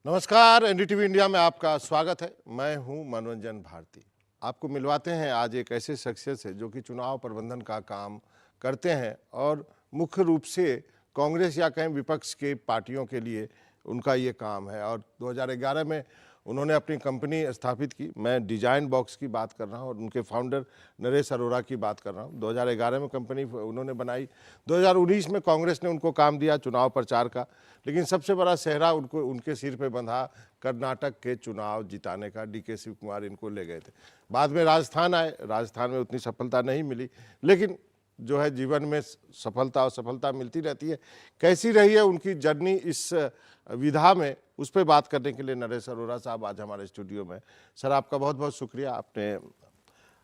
नमस्कार, NDTV India में आपका स्वागत है। मैं हूं मनोरंजन भारती। आपको मिलवाते हैं आज एक ऐसे शख्सियत से जो कि चुनाव प्रबंधन का काम करते हैं और मुख्य रूप से कांग्रेस या कहीं विपक्ष के पार्टियों के लिए उनका ये काम है। और 2011 में उन्होंने अपनी कंपनी स्थापित की। मैं डिजाइन बॉक्स की बात कर रहा हूं और उनके फाउंडर नरेश अरोड़ा की बात कर रहा हूं। 2011 में कंपनी उन्होंने बनाई। 2019 में कांग्रेस ने उनको काम दिया चुनाव प्रचार का, लेकिन सबसे बड़ा सेहरा उनको उनके सिर पे बंधा कर्नाटक के चुनाव जिताने का। डीके शिव कुमार इनको ले गए थे। बाद में राजस्थान आए, राजस्थान में उतनी सफलता नहीं मिली, लेकिन जो है जीवन में सफलता और सफलता मिलती रहती है। कैसी रही है उनकी जर्नी इस विधा में, उस पर बात करने के लिए नरेश अरोड़ा साहब आज हमारे स्टूडियो में। सर, आपका बहुत बहुत शुक्रिया, आपने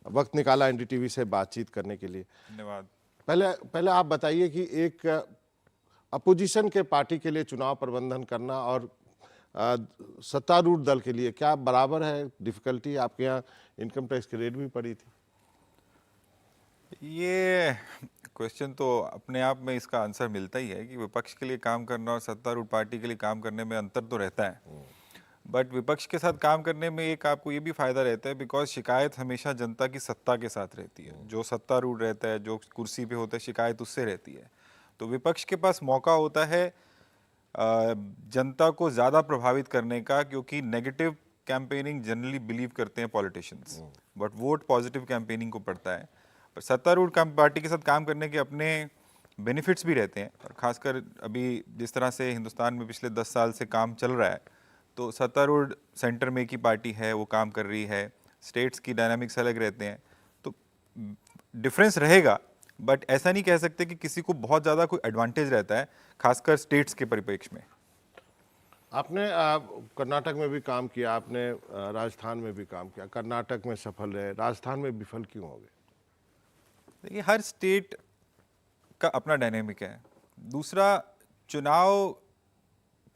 वक्त निकाला एनडीटीवी से बातचीत करने के लिए। धन्यवाद। पहले आप बताइए कि एक अपोजिशन के पार्टी के लिए चुनाव प्रबंधन करना और सत्तारूढ़ दल के लिए क्या बराबर है डिफिकल्टी? आपके यहाँ इनकम टैक्स की रेट भी पड़ी थी। ये क्वेश्चन तो अपने आप में इसका आंसर मिलता ही है कि विपक्ष के लिए काम करना और सत्तारूढ़ पार्टी के लिए काम करने में अंतर तो रहता है। बट विपक्ष के साथ काम करने में एक आपको ये भी फायदा रहता है बिकॉज शिकायत हमेशा जनता की सत्ता के साथ रहती है। जो सत्तारूढ़ रहता है, जो कुर्सी पे होता है, शिकायत उससे रहती है। तो विपक्ष के पास मौका होता है जनता को ज़्यादा प्रभावित करने का, क्योंकि नेगेटिव कैंपेनिंग जनरली बिलीव करते हैं politicians, but vote positive campaigning को पड़ता है। पर सत्तारूढ़ पार्टी के साथ काम करने के अपने बेनिफिट्स भी रहते हैं। और खासकर अभी जिस तरह से हिंदुस्तान में पिछले 10 साल से काम चल रहा है, तो सत्तारूढ़ सेंटर में की पार्टी है, वो काम कर रही है। स्टेट्स की डायनामिक्स अलग रहते हैं, तो डिफरेंस रहेगा। बट ऐसा नहीं कह सकते कि किसी को बहुत ज़्यादा कोई एडवांटेज रहता है, खासकर स्टेट्स के परिप्रेक्ष्य में। आपने कर्नाटक में भी काम किया, आपने राजस्थान में भी काम किया। कर्नाटक में सफल रहे, राजस्थान में विफल क्यों हो गए? देखिए, हर स्टेट का अपना डायनेमिक है। दूसरा, चुनाव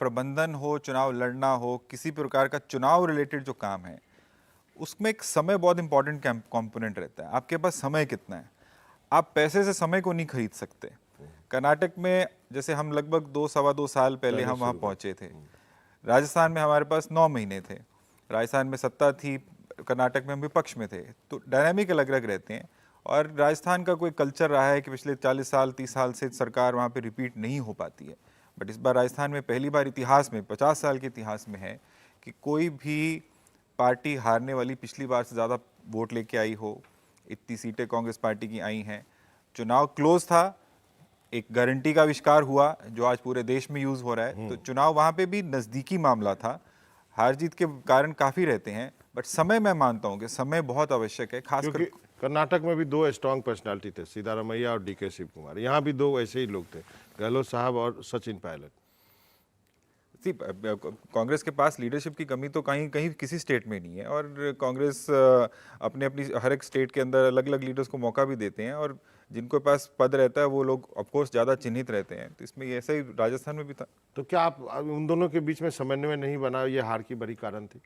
प्रबंधन हो, चुनाव लड़ना हो, किसी प्रकार का चुनाव रिलेटेड जो काम है, उसमें एक समय बहुत इंपॉर्टेंट कंपोनेंट रहता है। आपके पास समय कितना है? आप पैसे से समय को नहीं खरीद सकते। कर्नाटक में जैसे हम लगभग 2-2.25 साल पहले हम वहाँ पहुँचे थे। राजस्थान में हमारे पास 9 महीने थे। राजस्थान में सत्ता थी, कर्नाटक में हम विपक्ष में थे, तो डायनामिक अलग अलग रहते हैं। और राजस्थान का कोई कल्चर रहा है कि पिछले 40 साल 30 साल से सरकार वहाँ पे रिपीट नहीं हो पाती है। बट इस बार राजस्थान में पहली बार इतिहास में, 50 साल के इतिहास में है कि कोई भी पार्टी हारने वाली पिछली बार से ज़्यादा वोट लेके आई हो। इतनी सीटें कांग्रेस पार्टी की आई हैं। चुनाव क्लोज था, एक गारंटी का आविष्कार हुआ जो आज पूरे देश में यूज़ हो रहा है। तो चुनाव वहाँ पे भी नज़दीकी मामला था। हार जीत के कारण काफ़ी रहते हैं, बट समय मैं मानता हूँ कि समय बहुत आवश्यक है। खासकर कर्नाटक में भी 2 स्ट्रॉन्ग पर्सनालिटी थे, सिद्धारमैया और डीके शिव कुमार। यहाँ भी 2 ऐसे ही लोग थे, गहलोत साहब और सचिन पायलट। कांग्रेस के पास लीडरशिप की कमी तो कहीं कहीं किसी स्टेट में नहीं है। और कांग्रेस अपने अपनी हर एक स्टेट के अंदर अलग अलग लीडर्स को मौका भी देते हैं, और जिनके पास पद रहता है वो लोग ऑफकोर्स ज़्यादा चिन्हित रहते हैं। तो इसमें ऐसा ही राजस्थान में भी था। तो क्या आप उन दोनों के बीच में समन्वय नहीं बना, ये हार की बड़ी कारण थी?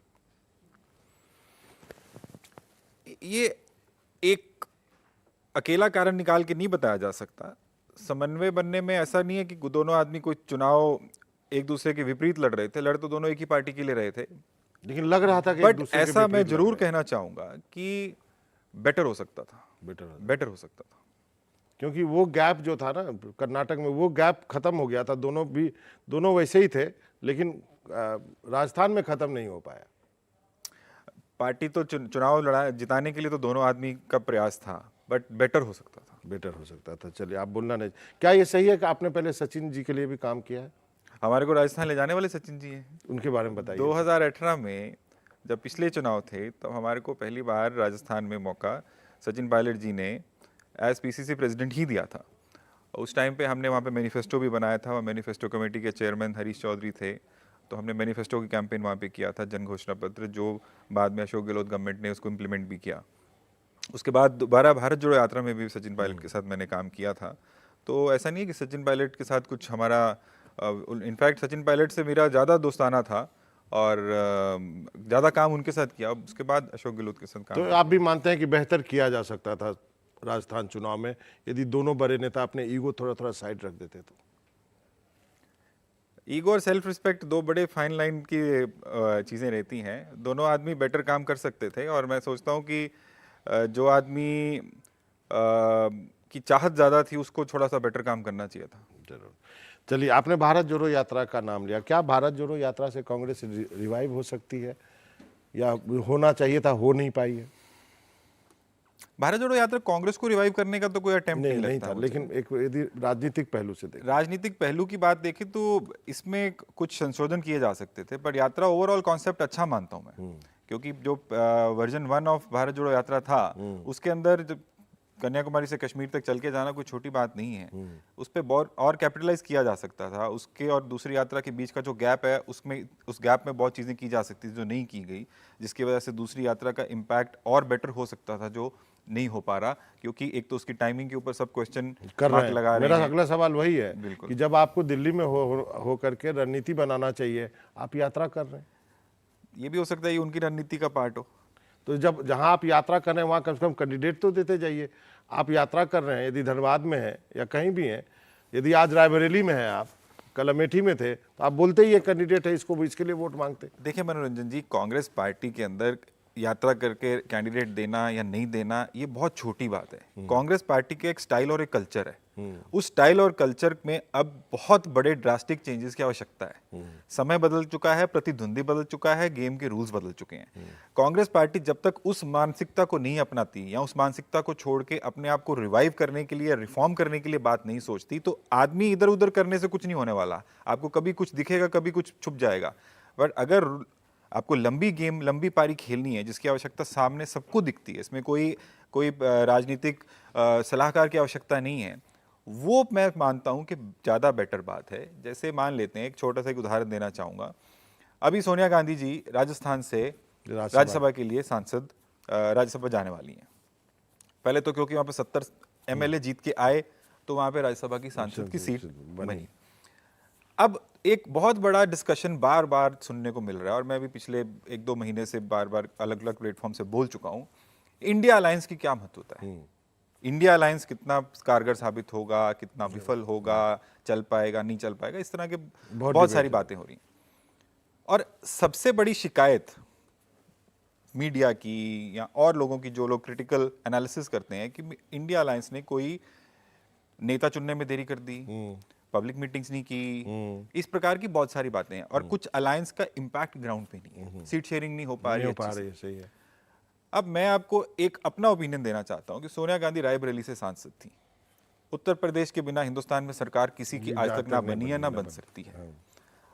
ये एक अकेला कारण निकाल के नहीं बताया जा सकता। समन्वय बनने में ऐसा नहीं है कि दोनों आदमी कोई चुनाव एक दूसरे के विपरीत लड़ रहे थे। लड़ तो दोनों एक ही पार्टी के लिए रहे थे, लेकिन लग रहा था कि बट ऐसा मैं जरूर कहना चाहूंगा कि बेटर हो सकता था। बेटर हो सकता था, क्योंकि वो गैप जो था ना कर्नाटक में, वो गैप खत्म हो गया था। दोनों वैसे ही थे, लेकिन राजस्थान में खत्म नहीं हो पाया। पार्टी तो चुनाव जिताने के लिए तो दोनों आदमी का प्रयास था, बट बेटर हो सकता था। बेटर हो सकता था। चलिए, आप बोलना नहीं। क्या ये सही है कि आपने पहले सचिन जी के लिए भी काम किया है? हमारे को राजस्थान ले जाने वाले सचिन जी हैं। उनके बारे में बताइए। 2018 में जब पिछले चुनाव थे, तब हमारे को पहली बार राजस्थान में मौका सचिन पायलट जी ने एज पीसीसी प्रेसिडेंट ही दिया था। उस टाइम पे हमने वहाँ पे मैनिफेस्टो भी बनाया था। मैनिफेस्टो कमेटी के चेयरमैन हरीश चौधरी थे, तो हमने मैनिफेस्टो की कैंपेन वहाँ पे किया था, जन घोषणा पत्र, जो बाद में अशोक गहलोत गवर्नमेंट ने उसको इम्प्लीमेंट भी किया। उसके बाद दोबारा भारत जोड़ो यात्रा में भी सचिन पायलट के साथ मैंने काम किया था। तो ऐसा नहीं है कि सचिन पायलट के साथ कुछ हमारा, इनफैक्ट सचिन पायलट से मेरा ज़्यादा दोस्ताना था और ज़्यादा काम उनके साथ किया। उसके बाद अशोक गहलोत के साथ काम। तो आप भी मानते हैं कि बेहतर किया जा सकता था राजस्थान चुनाव में यदि दोनों बड़े नेता अपने ईगो थोड़ा थोड़ा साइड रख देते? तो ईगो और सेल्फ रिस्पेक्ट दो बड़े फाइन लाइन की चीज़ें रहती हैं। दोनों आदमी बेटर काम कर सकते थे और मैं सोचता हूँ कि जो आदमी की चाहत ज़्यादा थी उसको थोड़ा सा बेटर काम करना चाहिए था। जरूर। चलिए, आपने भारत जोड़ो यात्रा का नाम लिया, क्या भारत जोड़ो यात्रा से कांग्रेस रिवाइव हो सकती है या होना चाहिए था, हो नहीं पाई है? भारत जोड़ो यात्रा कांग्रेस को रिवाइव करने का तो कोई अटेम्प्ट नहीं नहीं लगता था, मुझे। लेकिन एक यदि राजनीतिक पहलू से देखें, राजनीतिक पहलू की बात देखें तो इसमें कुछ संशोधन किए जा सकते थे, पर यात्रा ओवरऑल कॉन्सेप्ट अच्छा मानता हूं मैं, क्योंकि जो वर्जन 1 ऑफ भारत जोड़ो यात्रा था उसके अंदर जब कन्याकुमारी से कश्मीर तक चल के जाना कोई छोटी बात नहीं है, उस पर बहुत और कैपिटलाइज किया जा सकता था। उसके और दूसरी यात्रा के बीच का जो गैप है उसमें उस गैप में बहुत चीज़ें की जा सकती थी जो नहीं की गई, जिसकी वजह से दूसरी यात्रा का इम्पैक्ट और बेटर हो सकता था, जो नहीं हो पा रहा, क्योंकि एक तो उसकी टाइमिंग के ऊपर सब क्वेश्चन कर मार्क रहे हैं। लगा रहे मेरा हैं। अगला सवाल वही है बिल्कुल। कि जब आपको दिल्ली में हो करके रणनीति बनाना चाहिए, आप यात्रा कर रहे हैं, ये भी हो सकता है ये उनकी रणनीति का पार्ट हो। तो जब जहां आप यात्रा कर रहे हैं वहां कम से कम कैंडिडेट तो देते जाइए। आप यात्रा कर रहे हैं, यदि धनबाद में है या कहीं भी है, यदि आज रायबरेली में है, आप कल अमेठी में थे, तो आप बोलते ही ये कैंडिडेट है, इसके लिए वोट मांगते। देखिए मनोरंजन जी, कांग्रेस पार्टी के अंदर यात्रा करके कैंडिडेट देना या नहीं देना ये बहुत छोटी बात है। कांग्रेस पार्टी के एक स्टाइल और एक कल्चर है, उस स्टाइल और कल्चर में अब बहुत बड़े ड्रास्टिक चेंजेस की आवश्यकता है। समय बदल चुका है, प्रतिद्वंदी बदल चुका है, गेम के रूल्स बदल चुके हैं। कांग्रेस पार्टी जब तक उस मानसिकता को नहीं अपनाती या उस मानसिकता को छोड़ के अपने आप को रिवाइव करने के लिए, रिफॉर्म करने के लिए बात नहीं सोचती, तो आदमी इधर उधर करने से कुछ नहीं होने वाला। आपको कभी कुछ दिखेगा, कभी कुछ छुप जाएगा। बट अगर आपको लंबी गेम, लंबी पारी खेलनी है जिसकी आवश्यकता सामने सबको दिखती है, इसमें कोई कोई राजनीतिक सलाहकार की आवश्यकता नहीं है, वो मैं मानता हूं कि ज़्यादा बेटर बात है। जैसे मान लेते हैं, एक छोटा सा एक उदाहरण देना चाहूँगा। अभी सोनिया गांधी जी राजस्थान से राज्यसभा के लिए सांसद राज्यसभा जाने वाली हैं। पहले तो क्योंकि वहाँ पे 70 MLA जीत के आए तो वहाँ पे राज्यसभा की सांसद की सीट बनी। अब एक बहुत बड़ा डिस्कशन बार बार सुनने को मिल रहा है और मैं भी पिछले 1-2 महीने से बार बार अलग अलग प्लेटफॉर्म से बोल चुका हूँ, इंडिया अलायंस की क्या महत्वता है, इंडिया अलायंस कितना कारगर साबित होगा, कितना विफल होगा, चल पाएगा, नहीं चल पाएगा, इस तरह के बहुत सारी बातें हो रही। और सबसे बड़ी शिकायत मीडिया की या और लोगों की, जो लोग क्रिटिकल एनालिसिस करते हैं, कि इंडिया अलायंस ने कोई नेता चुनने में देरी कर दी, पब्लिक मीटिंग्स नहीं की, इस प्रकार की बहुत सारी बातें हैं। और कुछ अलायंस का इम्पैक्ट ग्राउंड पे नहीं है, सीट शेयरिंग नहीं हो पा रही है। सही है। अब मैं आपको एक अपना ओपिनियन देना चाहता हूं कि सोनिया गांधी रायबरेली से सांसद थी। उत्तर प्रदेश के बिना हिंदुस्तान में सरकार किसी की आज तक ना बनी है, ना बन सकती है।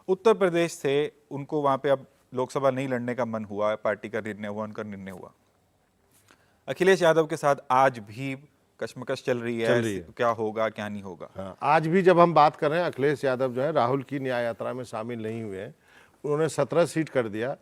उत्तर प्रदेश से उनको वहां पे अब लोकसभा नहीं लड़ने का मन हुआ, पार्टी का निर्णय हुआ, उनका निर्णय हुआ। अखिलेश यादव के साथ आज भी कश्मकश चल रही है, क्या होगा क्या नहीं होगा। हाँ, आज भी जब हम बात कर रहे हैं, अखिलेश यादव जो है राहुल की न्याय यात्रा में शामिल नहीं हुए हैं, उन्होंने 17 सीट कर दिया।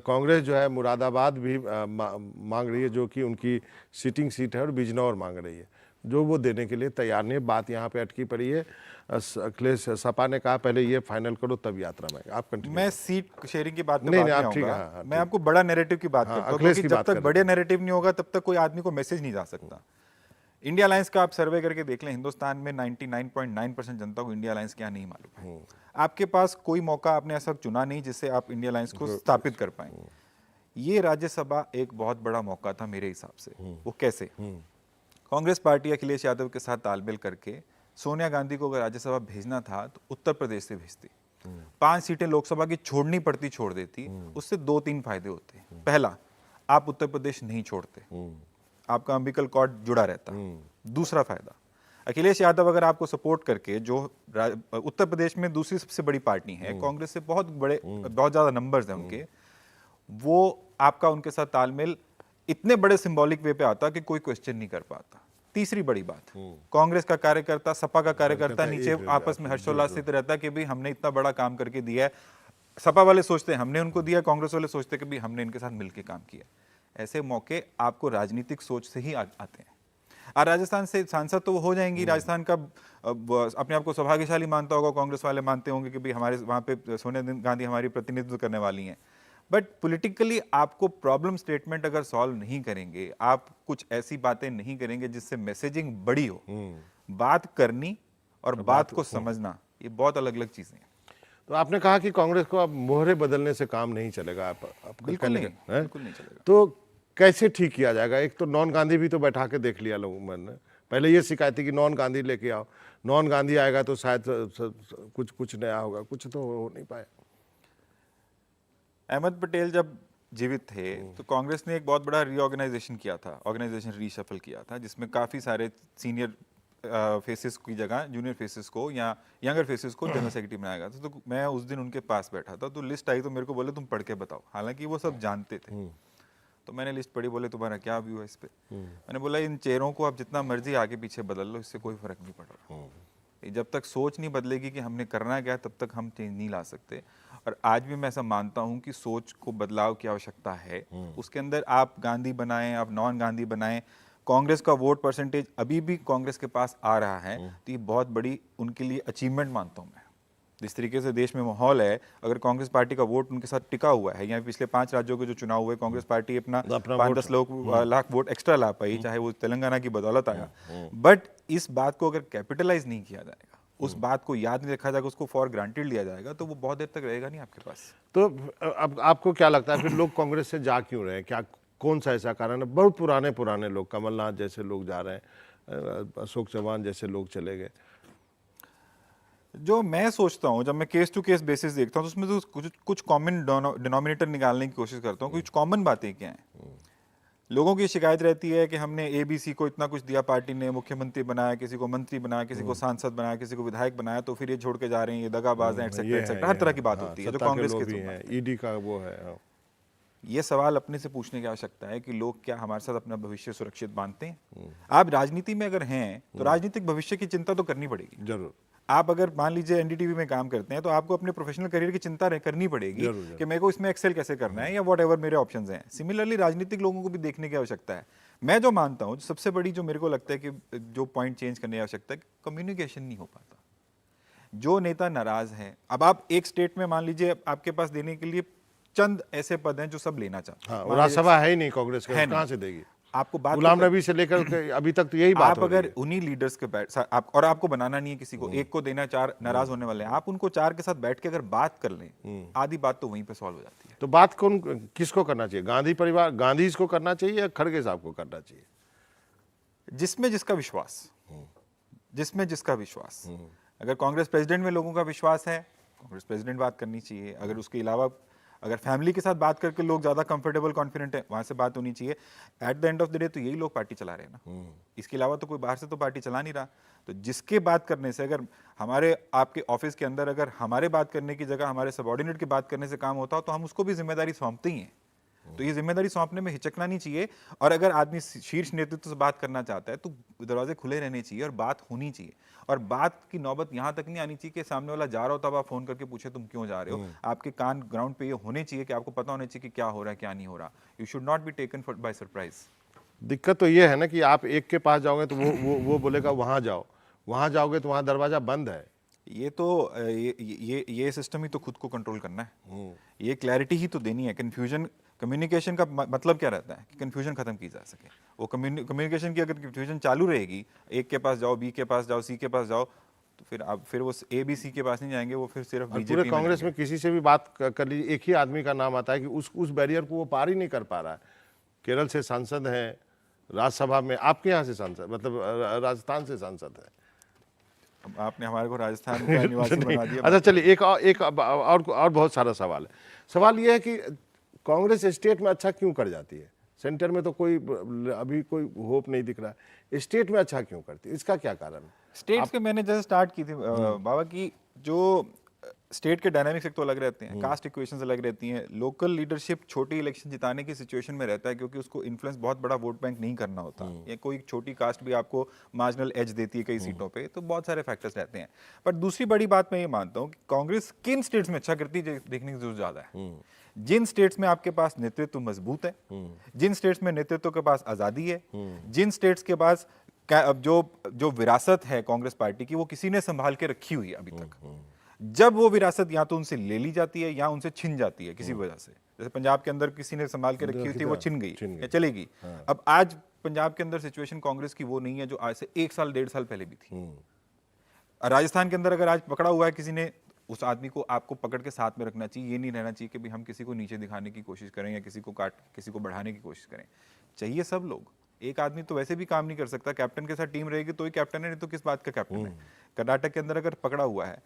कांग्रेस जो है मुरादाबाद भी मांग रही है, जो कि उनकी सिटिंग सीट है, और बिजनौर मांग रही है, जो वो देने के लिए तैयार नहीं। बात यहाँ पे अटकी पड़ी है। अखिलेश सपा ने कहा पहले ये फाइनल करो तब यात्रा में। आप कंटिन्यू। मैं सीट शेयरिंग की बात नहीं, आप ठीक है, हाँ, मैं आपको बड़ा नैरेटिव की बात करता हूँ, क्योंकि जब तक बड़े नैरेटिव नहीं होगा तब तक कोई आदमी को मैसेज नहीं जा सकता। इंडिया अलायंस का आप सर्वे करके देख लें, हिंदुस्तान में 99.9% जनता को इंडिया अलायंस क्या नहीं मालूम है। आपके पास कोई मौका आपने ऐसा चुना नहीं जिससे आप इंडिया अलायंस को स्थापित कर पाए। ये राज्यसभा एक बहुत बड़ा मौका था मेरे हिसाब से। वो कैसे? कांग्रेस पार्टी अखिलेश यादव के साथ तालमेल करके सोनिया गांधी को अगर राज्यसभा भेजना था तो उत्तर प्रदेश से भेजती। 5 सीटें लोकसभा की छोड़नी पड़ती, छोड़ देती। उससे 2-3 फायदे होते। पहला, आप उत्तर प्रदेश नहीं छोड़ते, आपका अम्बिकल कॉर्ड जुड़ा रहता। दूसरा फायदा, अखिलेश यादव अगर आपको सपोर्ट करके, जो उत्तर प्रदेश में दूसरी सबसे बड़ी पार्टी है, कांग्रेस से बहुत ज्यादा नंबर्स हैं उनके, वो आपका उनके साथ तालमेल इतने बड़े सिंबॉलिक वे पे आता कि कोई क्वेश्चन नहीं कर पाता। तीसरी बड़ी बात, कांग्रेस का कार्यकर्ता, सपा का कार्यकर्ता नीचे आपस में हर्षोल्लास से रहता कि भाई हमने इतना बड़ा काम करके दिया है। सपा वाले सोचते हैं हमने उनको दिया, कांग्रेस वाले सोचते हैं कि भाई हमने इनके साथ मिलकर काम किया। ऐसे मौके आपको राजनीतिक सोच से ही आते हैं। और राजस्थान से सांसद तो वो हो जाएंगी, राजस्थान का अपने आप को सौभाग्यशाली मानता होगा, कांग्रेस वाले मानते होंगे कि भाई हमारे वहाँ पे सोनिया गांधी हमारी प्रतिनिधित्व करने वाली हैं। बट पॉलिटिकली आपको प्रॉब्लम स्टेटमेंट अगर सॉल्व नहीं करेंगे, आप कुछ ऐसी बातें नहीं करेंगे जिससे मैसेजिंग बड़ी हो, बात करनी और बात को समझना, ये बहुत अलग अलग चीजें हैं। तो आपने कहा कि कांग्रेस को अब मोहरे बदलने से काम नहीं चलेगा। आप बिल्कुल नहीं, हैं? बिल्कुल नहीं चलेगा। तो कैसे ठीक किया जाएगा? एक तो नॉन गांधी भी तो बैठा के देख लिया लोगों ने। पहले ये शिकायत थी कि नॉन गांधी लेके आओ, नॉन गांधी आएगा तो शायद कुछ नया होगा, कुछ तो हो नहीं पाया। अहमद पटेल जब जीवित थे तो कांग्रेस ने एक बहुत बड़ा रीऑर्गेनाइजेशन किया था, ऑर्गेनाइजेशन रीशफल किया था, जिसमें काफ़ी सारे सीनियर फेसेस की जगह जूनियर फेसेस को या यंगर फेसेस को जनरल सेक्रेटरी बनाया गया था। तो मैं उस दिन उनके पास बैठा था, तो लिस्ट आई तो मेरे को बोले तुम पढ़ के बताओ, हालांकि वो सब जानते थे। तो मैंने लिस्ट पढ़ी, बोले तुम्हारा क्या व्यू है इस पे? मैंने बोला इन चेहरों को आप जितना मर्जी आगे पीछे बदल लो, इससे कोई फर्क नहीं पड़ रहा। जब तक सोच नहीं बदलेगी कि हमने करना क्या है, तब तक हम चेंज नहीं ला सकते। और आज भी मैं ऐसा मानता हूं कि सोच को बदलाव की आवश्यकता है। उसके अंदर आप गांधी बनाएं, आप नॉन गांधी बनाएं, कांग्रेस का वोट परसेंटेज अभी भी कांग्रेस के पास आ रहा है, तो ये बहुत बड़ी उनके लिए अचीवमेंट मानता हूं मैं। जिस तरीके से देश में माहौल है, अगर कांग्रेस पार्टी का वोट उनके साथ टिका हुआ है, या पिछले 5 राज्यों के जो चुनाव हुए कांग्रेस पार्टी अपना 5-10 लाख वोट एक्स्ट्रा ला पाई, चाहे वो तेलंगाना की बदौलत आया। बट इस बात को अगर कैपिटलाइज नहीं किया जाएगा, उस बात को याद नहीं रखा जाएगा, उसको फॉर ग्रांटेड लिया जाएगा, तो वो बहुत देर तक रहेगा नहीं आपके पास। तो अब आपको क्या लगता है फिर लोग कांग्रेस से जा क्यों रहे हैं? क्या कौन सा ऐसा कारण है? बहुत पुराने लोग, कमलनाथ जैसे लोग जा रहे हैं, अशोक चौहान जैसे लोग चले गए। जो मैं सोचता हूँ, जब मैं केस टू केस बेसिस देखता हूँ, तो उसमें तो कुछ कॉमन डिनोमिनेटर निकालने की कोशिश करता हूँ। कुछ कॉमन बातें क्या हैं? लोगों की शिकायत रहती है कि हमने एबीसी को इतना कुछ दिया, पार्टी ने मुख्यमंत्री बनाया, किसी को मंत्री बनाया, किसी को सांसद बनाया, किसी को विधायक बनाया, तो फिर ये छोड़ के जा रहे हैं, ये दगाबाज हैं, एक्सेट्रा, हर तरह की बात होती है जो कांग्रेस के थ्रू है। ईडी का वो है। ये सवाल अपने से पूछने की आवश्यकता है कि लोग क्या हमारे साथ अपना भविष्य सुरक्षित मानते हैं? आप राजनीति में अगर हैं तो राजनीतिक भविष्य की चिंता तो करनी पड़ेगी। जरूर। आप अगर मान लीजिए एनडीटीवी में काम करते हैं, तो आपको अपने प्रोफेशनल करियर की चिंता करनी पड़ेगी कि मेरे को इसमें एक्सेल कैसे करना है, या वॉट एवर मेरे ऑप्शंस हैं। सिमिलरली राजनीतिक लोगों को भी देखने की आवश्यकता है। मैं जो मानता हूँ, सबसे बड़ी जो मेरे को लगता है कि जो पॉइंट चेंज करने की आवश्यकता है, कम्युनिकेशन नहीं हो पाता। जो नेता नाराज है, अब आप एक स्टेट में मान लीजिए आपके पास देने के लिए चंद ऐसे पद हैं जो सब लेना चाहते हैं। राज्यसभा है ही नहीं कांग्रेस के, कहां से देगी? आपको बात गुलाम नबी से लेकर अभी तक तो यही बात आप अगर उन्हीं लीडर्स के बैठ और आपको बनाना नहीं है किसी को, एक को देना, 4 नाराज होने वाले हैं, आप उनको 4 के साथ बैठ के अगर बात कर लें, आधी बात तो वहीं पे सॉल्व हो जाती है। तो बात किसको करना चाहिए? गांधी परिवार, गांधी इसको करना चाहिए या खड़गे साहब को करना चाहिए? जिसमें जिसका विश्वास, जिसमें जिसका विश्वास। अगर कांग्रेस प्रेसिडेंट में लोगों का विश्वास है, कांग्रेस प्रेसिडेंट बात करनी चाहिए। अगर उसके अलावा अगर फैमिली के साथ बात करके लोग ज्यादा कंफर्टेबल कॉन्फिडेंट है, वहां से बात होनी चाहिए। At the end of the day तो यही लोग पार्टी चला रहे हैं ना, इसके अलावा तो कोई बाहर से तो पार्टी चला नहीं रहा। तो जिसके बात करने से, अगर हमारे आपके ऑफिस के अंदर अगर हमारे बात करने की जगह हमारे सबऑर्डिनेट की बात करने से काम होता हो, तो हम उसको भी जिम्मेदारी सौंपते ही हैं। तो ये जिम्मेदारी सौंपने में हिचकना नहीं चाहिए। और अगर आदमी शीर्ष नेतृत्व से बात करना चाहता है, तो दरवाजे खुले रहने चाहिए और बात होनी चाहिए। और बात की नौबत यहां तक नहीं आनी चाहिए कि सामने वाला जा रहा हो तब आप फोन करके पूछे तुम क्यों जा रहे हो। आपके कान ग्राउंड पे ये होने चाहिए कि आपको पता होना चाहिए कि क्या हो रहा है, क्या नहीं हो रहा। You should not be taken by surprise. दिक्कत तो ये है ना कि आप एक के पास जाओगे तो वो बोलेगा वहां जाओ, वहां जाओगे तो वहां दरवाजा बंद है। ये तो ये सिस्टम ही तो खुद को कंट्रोल करना है। ये क्लैरिटी ही तो देनी है। कंफ्यूजन, कम्युनिकेशन का मतलब क्या रहता है कि कंफ्यूजन खत्म की जा सके। वो कम्युनिकेशन की अगर कंफ्यूजन चालू रहेगी, एक के पास जाओ, बी के पास जाओ, सी के पास जाओ, तो फिर वो ए बी सी के पास नहीं जाएंगे, वो फिर सिर्फ बीजेपी पूरे कांग्रेस में किसी से भी बात कर लीजिए, एक ही आदमी का नाम आता है कि उस बैरियर को वो पार ही नहीं कर पा रहा है। केरल से सांसद हैं, राज्यसभा में, आपके यहाँ से सांसद, मतलब राजस्थान से सांसद है। आपने हमारे को राजस्थान का निवासी बना दिया। अच्छा चलिए, एक और बहुत सारा सवाल है। सवाल यह है कि कांग्रेस स्टेट में अच्छा क्यों कर जाती है? सेंटर में तो अभी कोई होप नहीं दिख रहा है, स्टेट में अच्छा क्यों करती है? इसका क्या कारण है? स्टेट्स के मैंने जैसे स्टार्ट की थी बाबा की, जो स्टेट के डायनामिक्स एक तो अलग रहते हैं, कास्ट इक्वेशंस अलग रहती हैं। लोकल लीडरशिप छोटी इलेक्शन जिताने की सिचुएशन में रहता है, क्योंकि उसको इन्फ्लुएंस बहुत बड़ा वोट बैंक नहीं करना होता। या कोई छोटी कास्ट भी आपको मार्जिनल एज देती है कई सीटों पे, तो बहुत सारे फैक्टर्स रहते हैं। पर दूसरी बड़ी बात मैं ये मानता हूँ कि कांग्रेस किन स्टेट्स में अच्छा करती है देखने की जरूरत ज्यादा है। जिन स्टेट्स में आपके पास नेतृत्व मजबूत है, जिन स्टेट्स में नेतृत्व के पास आजादी है, जिन स्टेट्स के पास जो विरासत है कांग्रेस पार्टी की, वो किसी ने संभाल के रखी हुई है अभी तक। जब वो विरासत या तो उनसे ले ली जाती है या उनसे छिन जाती है किसी वजह से, जैसे पंजाब के अंदर किसी ने संभाल के रखी हुई थी, वो छिन गई या चलेगी। अब आज पंजाब के अंदर सिचुएशन कांग्रेस की वो नहीं है जो आज से 1 साल 1.5 साल पहले भी थी। राजस्थान के अंदर अगर आज पकड़ा हुआ है किसी ने उस आदमी को आपको पकड़ के साथ में रखना चाहिए। ये नहीं रहना चाहिए कि भी हम किसी को नीचे दिखाने की कोशिश करें या किसी को बढ़ाने की कोशिश करें। चाहिए सब लोग। एक आदमी तो वैसे भी काम नहीं कर सकता, कैप्टन के साथ टीम रहेगी तो ही कैप्टन है, नहीं तो किस बात का कैप्टन है। कर्नाटक के अंदर अगर पकड़ा हुआ है,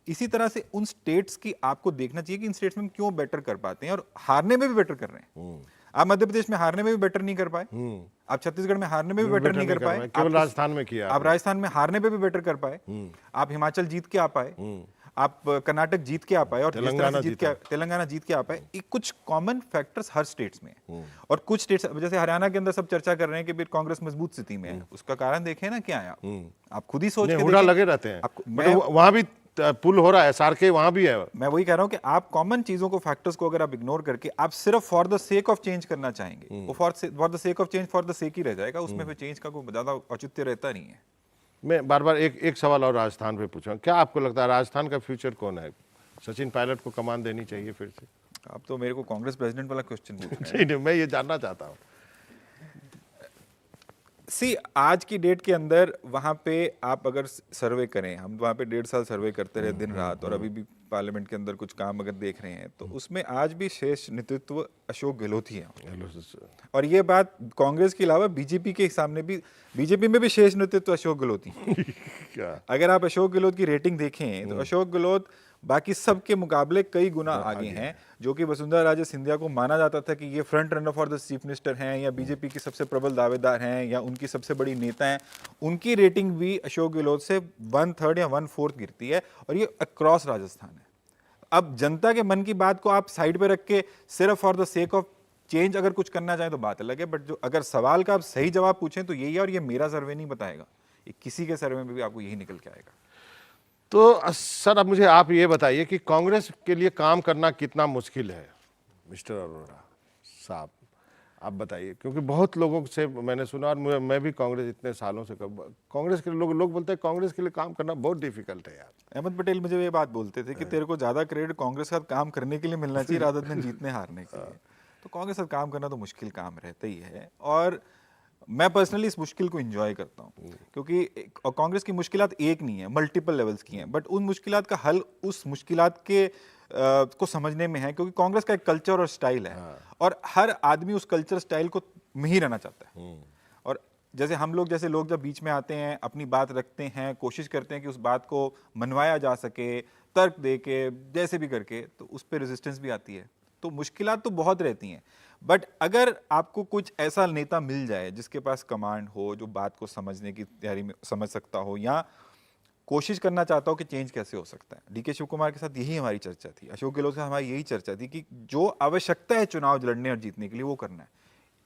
इसी तरह से उन स्टेट्स की आपको देखना चाहिए कि इन स्टेट्स में हम क्यों बेटर कर पाते हैं और हारने में भी बेटर कर रहे हैं। आप मध्य प्रदेश में हारने में भी बेटर नहीं कर पाए, आप छत्तीसगढ़ में हारने में भी बेटर नहीं कर पाए, केवल राजस्थान में किया आप राजस्थान में हारने में भी बेटर कर पाए, आप हिमाचल जीत के आ पाए, आप कर्नाटक जीत के आ पाए, और तेलंगाना जीत के आ पाए। एक कुछ कॉमन फैक्टर्स हर स्टेट्स में है। और कुछ स्टेट्स जैसे हरियाणा के अंदर सब चर्चा कर रहे हैं कि फिर कांग्रेस मजबूत स्थिति में है, उसका कारण देखें ना क्या है। आप खुद ही सोच के हुडा लगे रहते हैं, वहां भी पुल हो रहा है, सारके वहां भी है। मैं वही कह रहा हूं कि आप कॉमन चीजों को, फैक्टर्स को अगर आप इग्नोर करके आप सिर्फ for the sake of change करना चाहेंगे, वो for the sake of change for the sake ही रह जाएगा, उसमें फिर चेंज का कोई ज्यादा औचित्य रहता नहीं है। मैं बार बार एक सवाल और राजस्थान पे पूछूं, क्या आपको लगता है राजस्थान का फ्यूचर कौन है? सचिन पायलट को कमान देनी चाहिए फिर से? आप तो मेरे को कांग्रेस प्रेसिडेंट वाला क्वेश्चन पूछ रहे हैं। नहीं, मैं ये जानना चाहता हूँ। आज की डेट के अंदर वहां पे आप अगर सर्वे करें, हम वहां पे 1.5 साल सर्वे करते रहे दिन रात, और अभी भी पार्लियामेंट के अंदर कुछ काम अगर देख रहे हैं तो उसमें आज भी शेष नेतृत्व अशोक गहलोत ही है। और ये बात कांग्रेस के अलावा बीजेपी के सामने भी, बीजेपी में भी शेष नेतृत्व अशोक गहलोत ही है। अगर आप अशोक गहलोत की रेटिंग देखें तो अशोक गहलोत बाकी सब के मुकाबले कई गुना आगे हैं। जो कि वसुंधरा राजे सिंधिया को माना जाता था कि ये front runner for the chief minister हैं या बीजेपी की सबसे प्रबल दावेदार हैं या उनकी सबसे बड़ी नेता हैं, उनकी रेटिंग भी अशोक गहलोत से 1/3 या 1/4 गिरती है, और ये अक्रॉस राजस्थान है। अब जनता के मन की बात को आप साइड पे रख के सिर्फ for the sake of change अगर कुछ करना चाहें तो बात अलग है, बट जो अगर सवाल का आप सही जवाब पूछें तो यही है, और ये मेरा सर्वे नहीं बताएगा, ये किसी के सर्वे में भी आपको यही निकल के आएगा। तो सर अब मुझे आप ये बताइए कि कांग्रेस के लिए काम करना कितना मुश्किल है? मिस्टर अरोड़ा साहब आप बताइए, क्योंकि बहुत लोगों से मैंने सुना, और मैं भी कांग्रेस इतने सालों से, कांग्रेस के लोग बोलते हैं कांग्रेस के लिए काम करना बहुत डिफिकल्ट है यार। अहमद पटेल मुझे ये बात बोलते थे कि तेरे को ज्यादा क्रेडिट कांग्रेस का काम करने के लिए मिलना चाहिए रादर देन जीतने हारने के लिए। तो कांग्रेस का काम करना तो मुश्किल काम रहता ही है, और मैं पर्सनली इस मुश्किल को एंजॉय करता हूँ, क्योंकि कांग्रेस की मुश्किलात एक नहीं है, मल्टीपल लेवल्स की हैं, बट उन मुश्किलात का हल उस मुश्किलात के को समझने में है, क्योंकि कांग्रेस का एक कल्चर और स्टाइल है, और हर आदमी उस कल्चर स्टाइल को में ही रहना चाहता है। और जैसे हम लोग जैसे लोग जब बीच में आते हैं, अपनी बात रखते हैं, कोशिश करते हैं कि उस बात को मनवाया जा सके, तर्क दे के, जैसे भी करके, तो उस पर रेजिस्टेंस भी आती है। तो मुश्किलात तो बहुत रहती हैं, बट अगर आपको कुछ ऐसा नेता मिल जाए जिसके पास कमांड हो, जो बात को समझने की तैयारी में समझ सकता हो, या कोशिश करना चाहता हो कि चेंज कैसे हो सकता है। डीके शिव कुमार के साथ यही हमारी चर्चा थी, अशोक गहलोत के साथ हमारी यही चर्चा थी कि जो आवश्यकता है चुनाव लड़ने और जीतने के लिए वो करना है।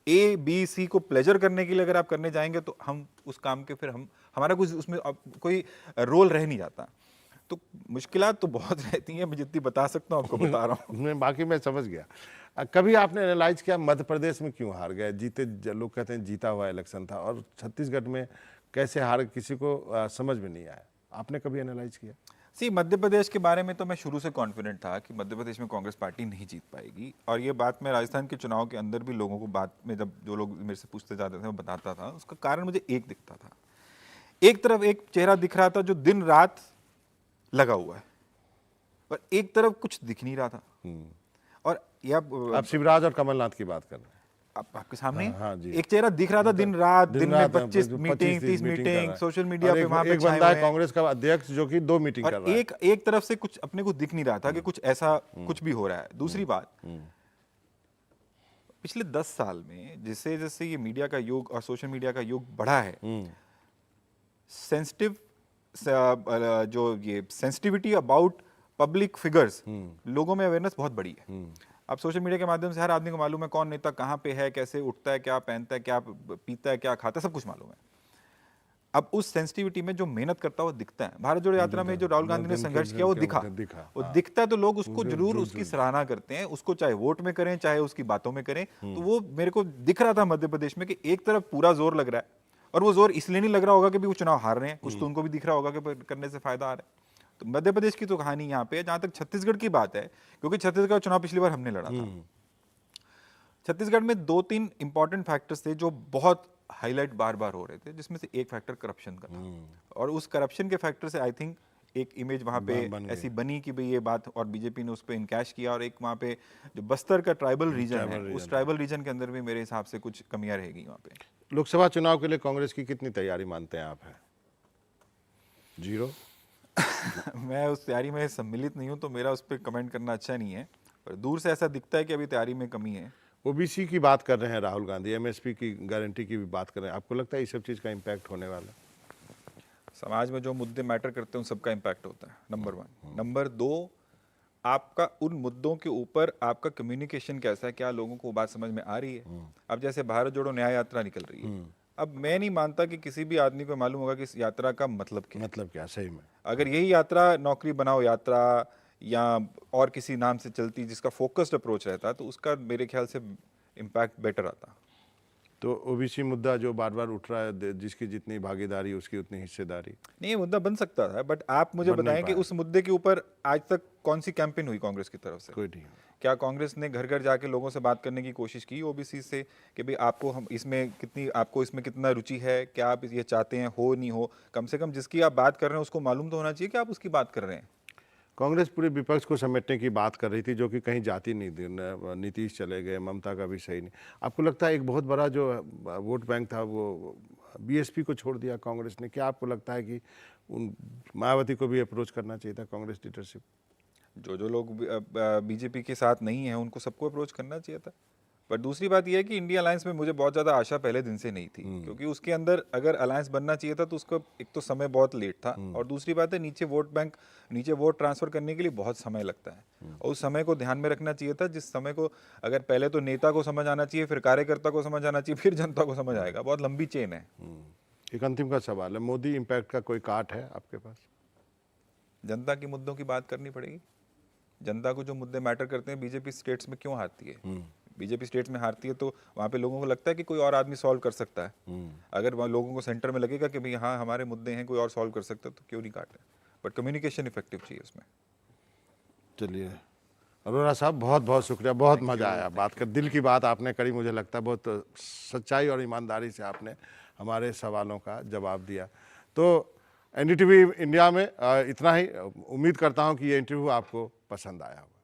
ए बी सी को प्लेजर करने के लिए अगर आप करने जाएंगे तो हम उस काम के फिर हमारा कुछ उसमें कोई रोल रह नहीं जाता। तो मुश्किलात तो बहुत रहती हैं, मैं जितनी बता सकता हूँ आपको बता रहा हूँ। मैं बाकी मैं समझ गया। कभी आपने एनालाइज किया मध्य प्रदेश में क्यों हार गए? लोग कहते हैं जीता हुआ इलेक्शन था, और छत्तीसगढ़ में कैसे हार, किसी को समझ में नहीं आया। आपने कभी एनालाइज किया? मध्य प्रदेश के बारे में तो मैं शुरू से कॉन्फिडेंट था कि मध्य प्रदेश में कांग्रेस पार्टी नहीं जीत पाएगी, और ये बात मैं राजस्थान के चुनाव के अंदर भी लोगों को बात में, जब जो लोग मेरे से पूछते जाते थे, मैं बताता था। उसका कारण मुझे एक दिखता था, एक तरफ एक चेहरा दिख रहा था जो दिन रात लगा हुआ है, पर एक तरफ कुछ दिख नहीं रहा था। और आप शिवराज और कमलनाथ की बात कर रहे हैं? आपके सामने हाँ जी। एक चेहरा दिख रहा था दिन रात, दिन में 25 मीटिंग, 30 मीटिंग, सोशल मीडिया पे वहां पे एक बंदा है कांग्रेस का अध्यक्ष जो कि 2 मीटिंग कर रहा है। एक तरफ से कुछ अपने को दिख नहीं रहा था कि कुछ ऐसा कुछ भी हो रहा है। दूसरी बात, पिछले 10 साल में जैसे जैसे ये मीडिया का युग और सोशल मीडिया का युग बढ़ा है, सेंसिटिव जो ये सेंसिटिविटी अबाउट पब्लिक फिगर्स, लोगों में अवेयरनेस बहुत बड़ी है। अब सोशल मीडिया के माध्यम से हर आदमी को मालूम है कौन नेता कहाँ पे है, कैसे उठता है, क्या पहनता है, क्या पीता है, क्या खाता है, सब कुछ मालूम है। अब उस सेंसिटिविटी में जो मेहनत करता है वो दिखता है। भारत जोड़ो यात्रा में जो राहुल गांधी ने संघर्ष किया वो दिखा, वो दिखता है, तो लोग उसको जरूर उसकी सराहना करते हैं, उसको चाहे वोट में करें चाहे उसकी बातों में करें। तो वो मेरे को दिख रहा था मध्य प्रदेश में कि एक तरफ पूरा जोर लग रहा है, और वो जोर इसलिए नहीं लग रहा होगा कि वो चुनाव हार रहे हैं, कुछ तो उनको भी दिख रहा होगा कि करने से फायदा आ रहा है। तो मध्य प्रदेश की तो कहानी यहाँ पे है। जहां तक छत्तीसगढ़ की बात है, क्योंकि छत्तीसगढ़ का चुनाव पिछली बार हमने लड़ा था, छत्तीसगढ़ में 2-3 इंपॉर्टेंट फैक्टर्स थे जो बहुत हाईलाइट बार बार हो रहे थे, जिसमें से एक फैक्टर करप्शन का था। और उस करप्शन के फैक्टर से आई थिंक एक इमेज वहाँ पे बन गई। ऐसी बनी कि भाई ये बात, और बीजेपी ने उस पर इनकैश किया। और एक वहाँ पे जो बस्तर का ट्राइबल रीजन है, उस ट्राइबल रीजन के अंदर भी मेरे हिसाब से कुछ कमियां रहेगी वहाँ पे। लोकसभा चुनाव के लिए कांग्रेस की कितनी तैयारी मानते हैं आप? है 0? मैं उस तैयारी में सम्मिलित नहीं हूँ, तो मेरा उस पर कमेंट करना अच्छा नहीं है, पर दूर से ऐसा दिखता है कि अभी तैयारी में कमी है। ओबीसी की बात कर रहे हैं राहुल गांधी, एमएसपी की गारंटी की भी बात कर रहे हैं। आपको लगता है इस सब चीज़ का इम्पैक्ट होने वाला है? समाज में जो मुद्दे मैटर करते हैं उन सबका इम्पैक्ट होता है, नंबर 1। नंबर 2, आपका उन मुद्दों के ऊपर आपका कम्युनिकेशन कैसा है, क्या लोगों को बात समझ में आ रही है। अब जैसे भारत जोड़ो न्याय यात्रा निकल रही है, अब मैं नहीं मानता कि किसी भी आदमी को मालूम होगा कि इस यात्रा का मतलब क्या है। मतलब क्या सही में? अगर यही यात्रा नौकरी बनाओ यात्रा या और किसी नाम से चलती जिसका फोकस्ड अप्रोच रहता, तो उसका मेरे ख्याल से इम्पैक्ट बेटर आता। तो ओबीसी मुद्दा जो बार बार उठ रहा है, जिसकी जितनी भागीदारी उसकी उतनी हिस्सेदारी, नहीं, ये मुद्दा बन सकता था, बट आप मुझे बन नहीं बताएं कि पाया। उस मुद्दे के ऊपर आज तक कौन सी कैंपेन हुई कांग्रेस की तरफ से? कोई नहीं। क्या कांग्रेस ने घर घर जाके लोगों से बात करने की कोशिश की ओबीसी से कि भाई आपको हम इसमें कितनी, आपको इसमें कितना रुचि है, क्या आप ये चाहते हैं, हो नहीं हो? कम से कम जिसकी आप बात कर रहे हैं उसको मालूम तो होना चाहिए कि आप उसकी बात कर रहे हैं। कांग्रेस पूरे विपक्ष को समेटने की बात कर रही थी, जो कि कहीं जाती नहीं थी। नीतीश चले गए, ममता का भी सही नहीं। आपको लगता है एक बहुत बड़ा जो वोट बैंक था वो बीएसपी को छोड़ दिया कांग्रेस ने? क्या आपको लगता है कि उन मायावती को भी अप्रोच करना चाहिए था कांग्रेस लीडरशिप? जो लोग बीजेपी के साथ नहीं है उनको सबको अप्रोच करना चाहिए था। पर दूसरी बात यह है कि इंडिया अलायंस में मुझे बहुत ज़्यादा आशा पहले दिन से नहीं थी, क्योंकि उसके अंदर अगर अलायंस बनना चाहिए था तो उसका एक तो समय बहुत लेट था, और दूसरी बात है नीचे वोट बैंक, नीचे वोट ट्रांसफर करने के लिए बहुत समय लगता है, और उस समय को ध्यान में रखना चाहिए था, जिस समय को अगर पहले तो नेता को समझ आना चाहिए, फिर कार्यकर्ता को समझ आना चाहिए, फिर जनता को समझ आएगा। बहुत लंबी चेन है। एक अंतिम का सवाल है, मोदी इम्पैक्ट का कोई काट है आपके पास? जनता के मुद्दों की बात करनी पड़ेगी। जनता को जो मुद्दे मैटर करते हैं, बीजेपी स्टेट्स में क्यों हारती है? बीजेपी स्टेट्स में हारती है तो वहाँ पे लोगों को लगता है कि कोई और आदमी सॉल्व कर सकता है। अगर वहाँ लोगों को सेंटर में लगेगा कि भाई हाँ हमारे मुद्दे हैं, कोई और सॉल्व कर सकता है, तो क्यों नहीं काटे? बट कम्युनिकेशन इफेक्टिव चाहिए उसमें। चलिए अरोड़ा साहब, बहुत बहुत शुक्रिया, बहुत मज़ा आया बात कर। दिल की बात आपने करी, मुझे लगता है बहुत सच्चाई और ईमानदारी से आपने हमारे सवालों का जवाब दिया। तो एनडीटीवी इंडिया में इतना ही। उम्मीद करता हूँ कि ये इंटरव्यू आपको पसंद आया होगा।